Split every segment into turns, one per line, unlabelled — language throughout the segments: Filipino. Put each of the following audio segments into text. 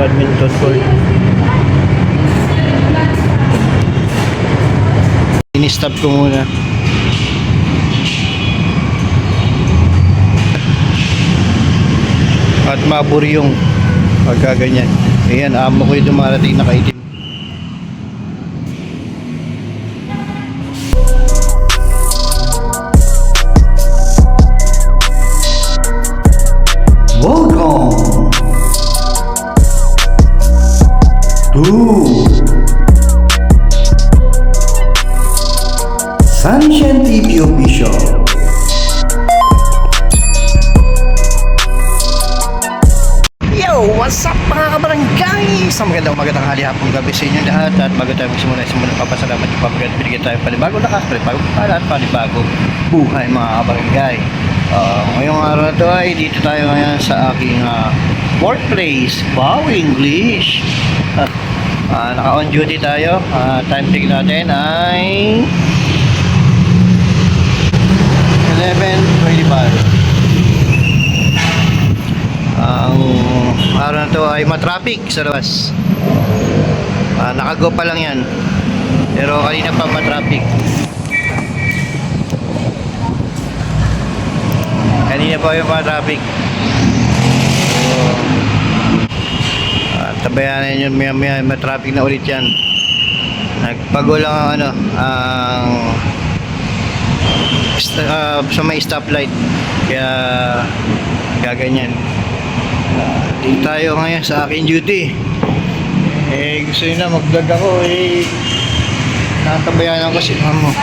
badminton court. Ini-stop ko muna. At maburyong pagka ganyan. Ayan, amo ko yung dumarating na kaitim. Welcome to Sunshine TV Official. Yo, what's up mga kabarangay? Sa magandang hali, hapong gabi sa inyo lahat. At bago tayo magsimula, papasalamat yung pamagad. Binigyan tayo panibagong lakas, panibagong para at panibagong buhay mga kabarangay. Ngayong araw na to ay dito tayo ngayon sa aking workplace. Wow, English! Naka-on duty tayo. Time check natin ay 11:25. Ang araw na to ay matraffic sa labas. Nakago pa lang yan, pero kanina pa matraffic. Kanina pa yung matraffic. Tabayanan yun, maya matraffic na ulit yan. Nagpago lang ang sa may stoplight, kaya gaganyan. Dito tayo ngayon sa aking duty. Gusto nyo na mag-vlog ako, natabayanan ko si amo.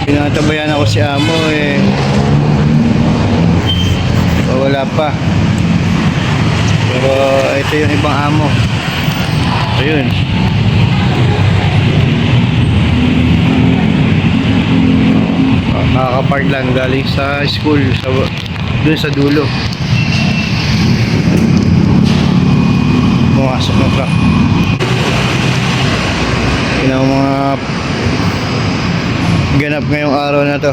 Pinatabayanan ko si amo, wala pa. Pero ito yung ibang amo. Ayun. Nakakapark lang galing sa school, dun sa dulo. Pumasok ng truck. Yun ang mga ganap ngayong araw na to.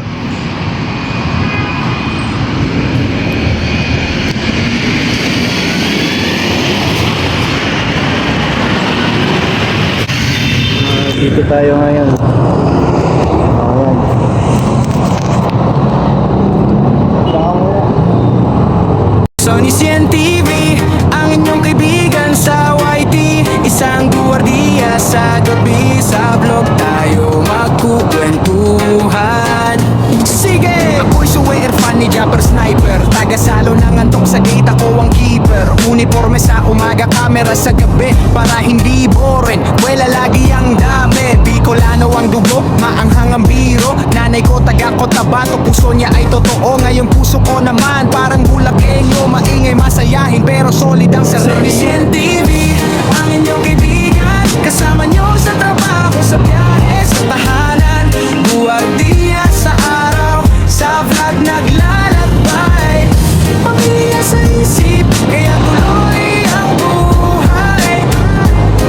Dito tayo ngayon. Ayan.
Sonisian TV, ang inyong kaibigan sa YT. Isang guwardiya sa gabi, sa vlog tayo magkukwentuhan. Sige! Ako'y suwe Irfan ni Japper Sniper, taga-salo ng antok sa gate, ako ang keeper. Uniforme sa umaga, camera sa gabi, para hindi boring. Wala lagi ang dami, Bicolano ang dugo, maanghang ang biro. Nanay ko taga Cotabato, puso niya ay totoo. Ngayong puso ko naman parang Bulakenyo, maingay masayahin pero solid ang sarili. Sonisian TV, ang inyong kaibigan, kasama nyo sa trabaho, sa biyahe, sa tahanan. Guwardiya sa araw, sa vlog naglalakbay. Pamilya sa isip, kaya tuloy ang buhay.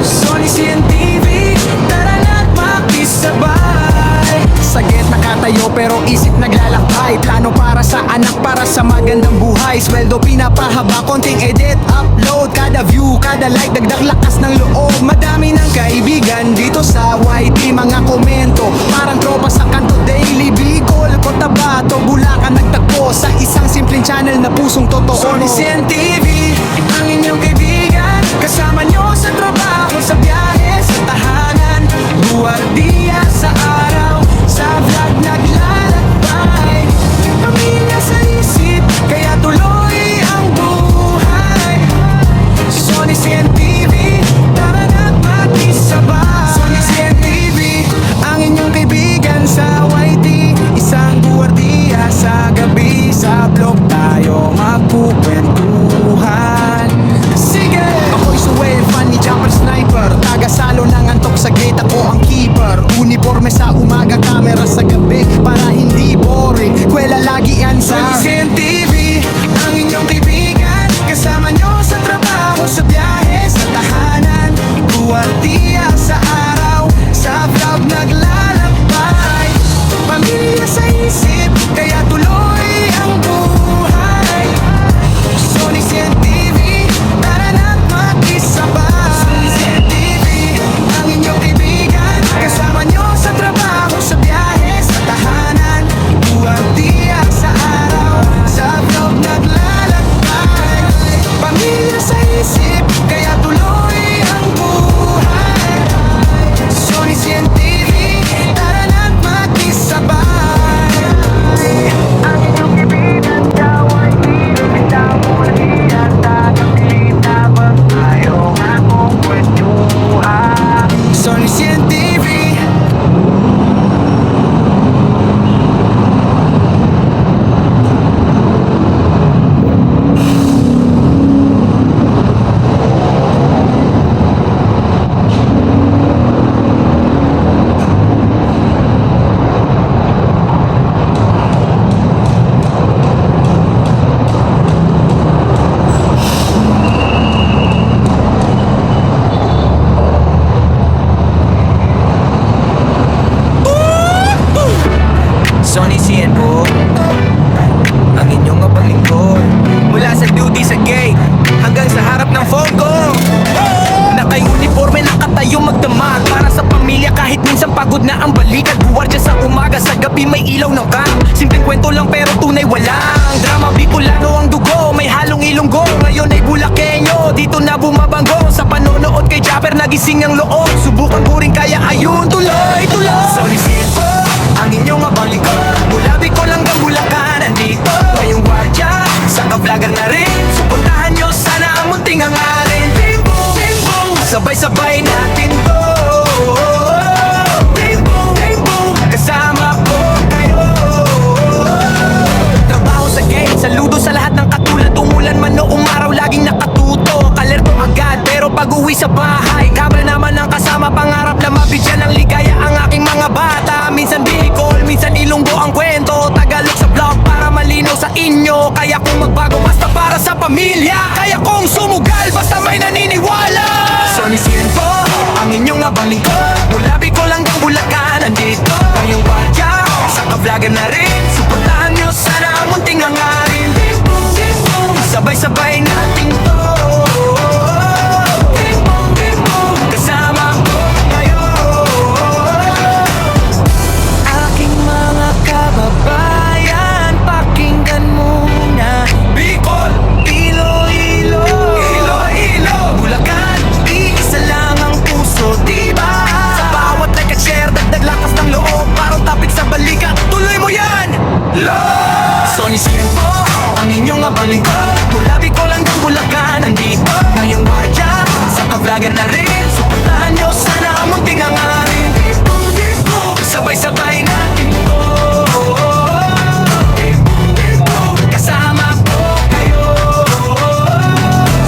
Sonisian TV, tara na't makisabay. Sagit nakatayo pero isip naglalakbay. Plano para sa anak, para sa magandang buhay. Sweldo pinapahaba, konting edit, upload. Kada view, kada like, dagdag lakas ng loob. Madami ng kaibigan dito sa YT. Mga komento, parang tropa sa kanto daily. Bicol, Cotabato, Bulacan, nagtagpo sa isang simpleng channel na pusong totoo. Sonisian TV, ang inyong kaibigan, kasama nyo sa trabaho, sa biyahe, sa tahanan. Guwardiya sa araw, sa vlog naglalakbay. Pamilya sa isip, kaya tuloy ang buhay. Sonisian TV, tara na't makisabay. Sonisian TV, ang inyong kaibigan sa YT. Isang guwardiya sa gabi, sa vlog tayo magkukwentuhan. kwento lang pero tunay walang drama. Bicolano ang dugo, may halong ilonggo. Ngayon ay Bulakenyo, dito na bumabanggo. Sa panonood kay Japper nagising ang loob. Subukan ko rin kaya ayun, tuloy, tuloy. Sorry po, ang inyong abang likod. Mula Bicol hanggang Bulacan, andito ngayong gwardiya, sa ka-vlogger na rin. Suportahan nyo sana ang munting hangarin. Bing boom, bing boom, sabay-sabay natin to. Bing boom, bing boom, kasama ko kayo. Trabaho sa game, saludo sa lahat ng katulad. Umulan man o umaraw, laging nakatuto. Kalerto agad, pero pag uwi sa bahay, kamera naman ang kasama. Pangarap na mabigyan ng ligaya ang aking mga bata. Minsan Bicol, minsan Ilonggo ang kwento. Tagalog sa vlog para malinaw sa inyo. Kaya kung magbago basta para sa pamilya. Kaya kong sumugal basta may naniniwala. Sonny po, ang inyong abang lingkod. Mula Bicol hanggang Bulacan, andito ngayong gwardiya, sa ka-vlogger na rin. Suportahan nyo sana ang munting hangarin. Bing boom, bing boom, sabay-sabay natin to. Bing boom, bing boom, kasama ko ngayon. Aking mga kababayan, pakinggan muna. Bicol, Iloilo, Iloilo, Bulacan, iisa lang ang puso, diba? Sa bawat like at share, dagdag lakas ng loob. Parang topic sa balikat, tuloy mo yan! Sonny po, ang inyong abang lingkod. Mula Bicol hanggang Bulacan, andito ngayong gwardiya, sa ka-vlogger na rin. Suportahan nyo sana ang munting hangarin. Sabay-sabay natin to. Kasama ko kayo.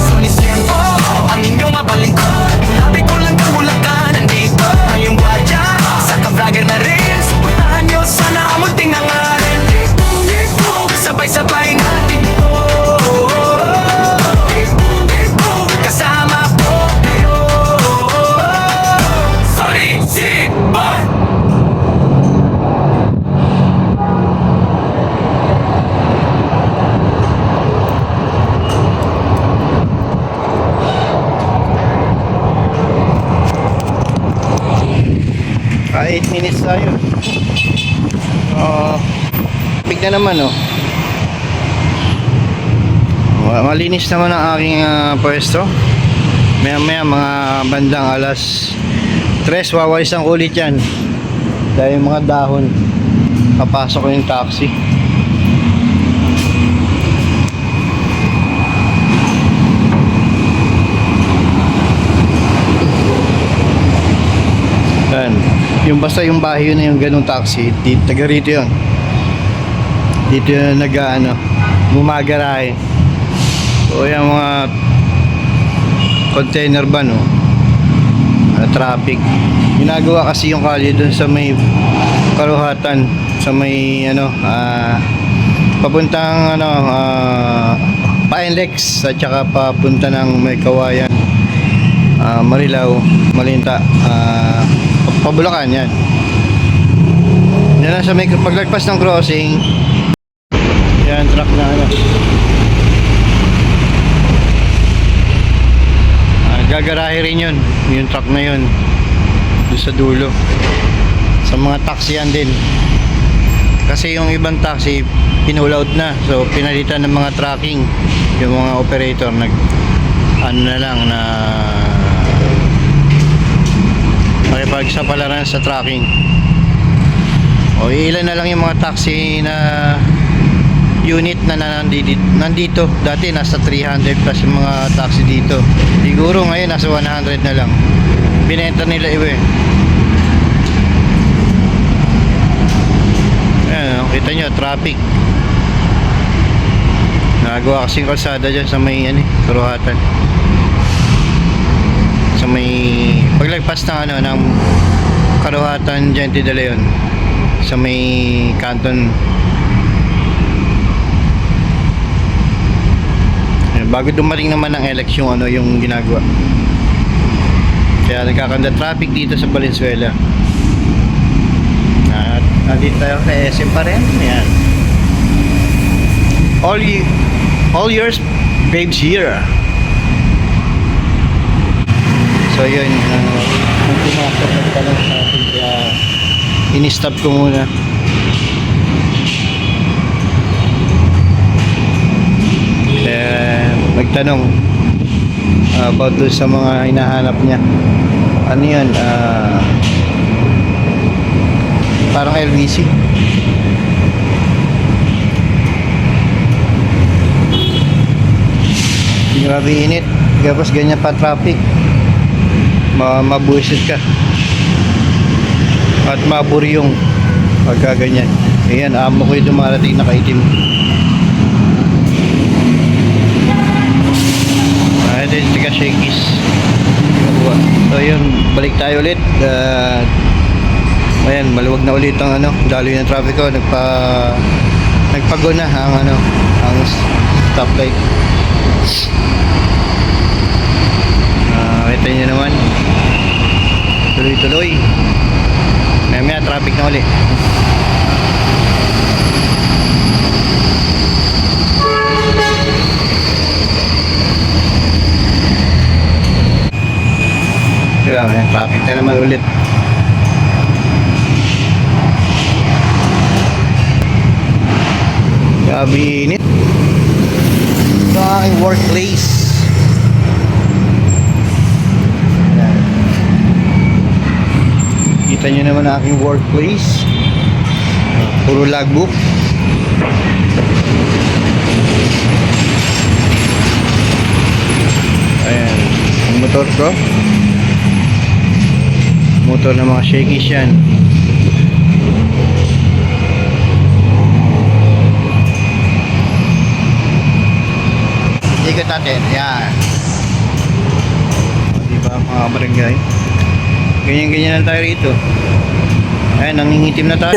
Sonny po, ang inyong abang lingkod. Mula Bicol hanggang Bulacan, andito ngayong gwardiya, sa ka-vlogger na rin. Suportahan nyo sana ang munting hangarin. Sabay-sabay natin to. Kasama ko kayo. Sorry, si Boy.
Ah, 8 minutes tayo. Bigla naman oh. Malinis naman ang aking pwesto. Maya maya mga bandang alas 3 wawalis ang ulit yan. Dahil yung mga dahon, papasok ko yung taxi. Yan. Yung basta yung bahay yun na yung ganung taxi, taga rito yun. Dito yun gumagarahe. So yung mga container van traffic. Ginagawa kasi yung kalye dun sa may Karuhatan, sa may papuntang Paenlex at saka papunta ng may Kawayan, Marilao, Malinta, Pabulacan yan. Yan sa may paglagpas ng crossing. Yan truck na gagarahe rin yun, yung truck na yun doon sa dulo. Sa mga taxi yan din, kasi yung ibang taxi pinuload na, so pinalitan ng mga tracking. Yung mga operator na lang na makipagsapalaran sa tracking. O ilan na lang yung mga taxi na unit na nandito. Dati nasa 300 plus yung mga taxi dito. Siguro ngayon nasa 100 na lang. Binenta nila iba eh. Ayan, kita nyo, traffic. Nagawa kasing kalsada dyan sa may Karuhatan. Sa may paglagpas ng Karuhatan, Gente de Leon. Sa may Canton. Bago dumating naman ng eleksyon yung ginagawa. Kaya nagkakanda traffic dito sa Valenzuela. At nandito tayo sa SM pa rin. Ayan. All yours babes here. So yun, kung pumasok ng tanong sa atin, kaya in-stop ko muna. magtatanong about doon sa mga hinahanap niya. Ano yan? Parang LBC. Grabe init. Tapos ganyan pa traffic. Mabuisit ka. At maburyong pagka ganyan. Ayan, amo ko yung dumarating na kaitim. Ito yung tiga shakies. So yun, balik tayo ulit. Ayan, maluwag na ulit ang daloy ng traffic ko. Nagpago na ang stoplight. Kita nyo naman, tuloy-tuloy. Maya traffic na ulit. Traffic na naman ulit. Grabe init sa aking workplace. Kita nyo naman ang aking workplace. Puro logbook. Ayan, ang motor ko. Motor ng mga shakies yan. Ikot natin, yan. Diba mga barangay? Ganyan-ganyan lang tayo rito. Ayan, nangingitim na tayo.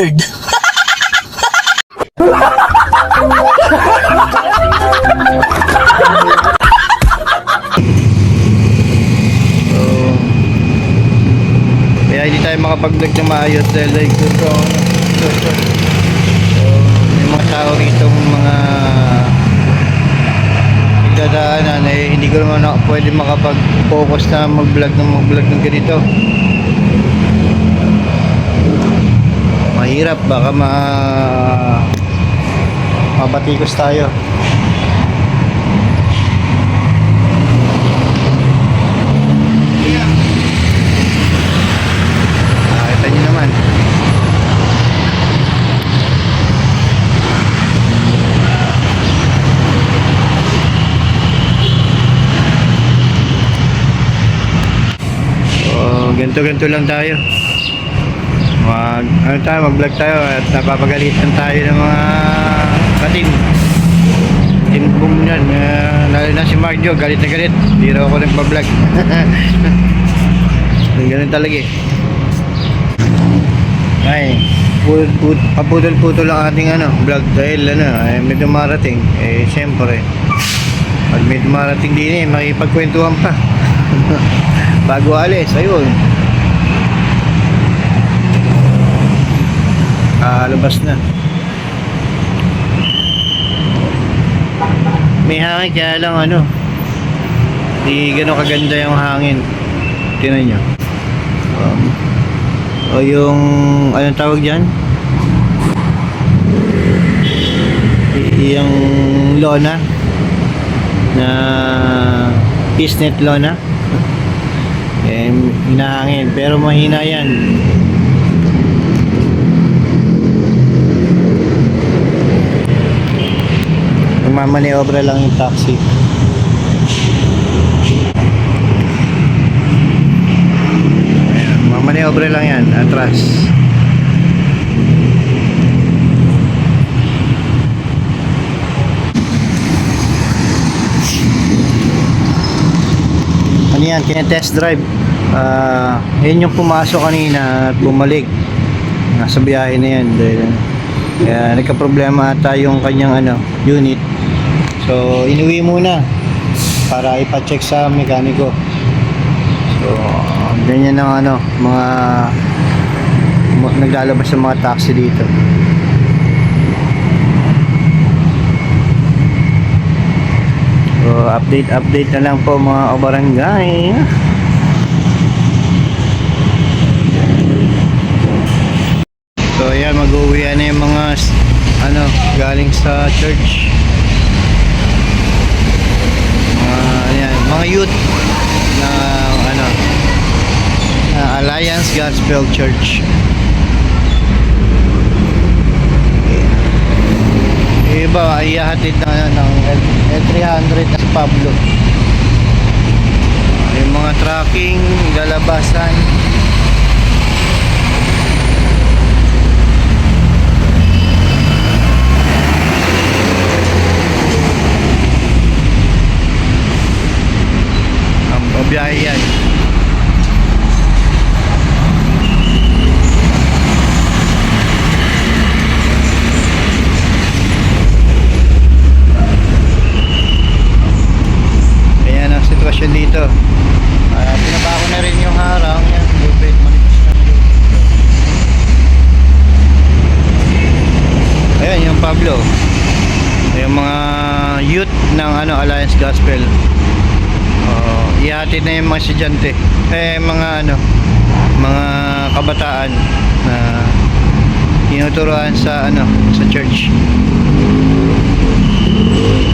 So, kaya hindi tayo makapag-vlog na maayos dahil like so, may mga tao rito, mga nagdadaanan hindi ko naman pwede makapag-focus na mag-vlog ng ganito. Mahirap, baka mabatikos tayo. Kita nyo naman. Ganto lang tayo. Mag-vlog tayo at napapagalitan tayo ng mga katim. Timbong yan. Lalo na si Marjo, galit na galit. Hindi raw ako nagpa-vlog. Ganun talaga eh. Ay, paputol-putol ang ating vlog dahil may dumarating. Siyempre, pag may dumarating din makipagkwentuhan pa. Bago alis, ayun. Labas na. May hangin kaya lang di gano'ng kaganda yung hangin. Tingnan nyo. O yung anong tawag dyan? Yung lona na pisnet lona. Hinahangin pero mahina yan. Mamaniobra lang yung taxi. Ayan, mamaniobra lang yan atras. Ano yan, kina-test drive. Yun yung pumasok kanina at bumalik. Nasa biyahe na yan dahil kaya nagka-problema ata yung kanyang unit. So inuwi muna para ipa-check sa mekaniko. So ganyan ang mga naglalabas ng mga taxi dito. So update na lang po mga kabarangay. So ayan, mag-uwi na yung mga galing sa church. Mga mga youth na ano, Alliance Gospel Church. Iba ay ihahatid ng L300 at Pablo. Yung mga tracking, lalabasan. Ang biyahe yan. Ayan ang sitwasyon dito. Pinaba ko na rin yung harang. Yan, lupit, manipis na yung lupit. Ayan yung Pablo. Yung mga youth ng Alliance Gospel. Ihatid na yung mga estudyante. Mga kabataan na tinuturuan sa sa church.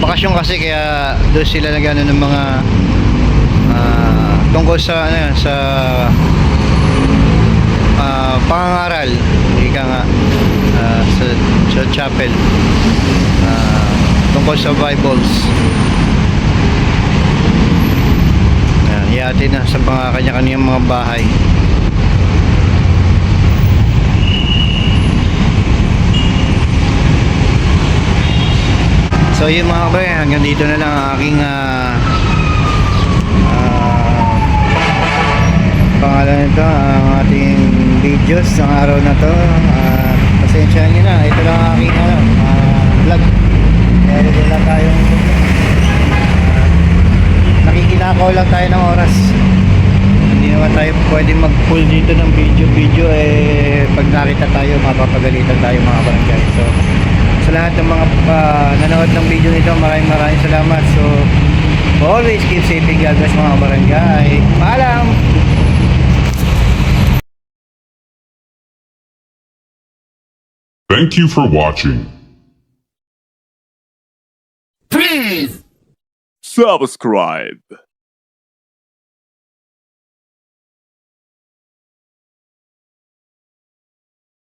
Bakasyon kasi kaya doon sila ng mga tungkol sa pangangaral, ika nga, sa chapel, tungkol sa Bibles. Ihatid na sa mga kanya-kanyang mga bahay. So yun mga kabre, hanggang dito na lang ang aking pangalan nito, ang ating videos ng araw na to. Pasensyahan nyo na, ito lang ang aking vlog. Dahil wala tayong nakikinakaw lang tayo ng oras. Hindi naman tayo pwede mag-pull dito ng video pag nakita tayo mapapagalitan tayo mga barangay. So sa lahat ng mga nanood ng video nito, maraming salamat. So always keep safe and God bless mga barangay. Paalam!
Thank you for watching.
Subscribe.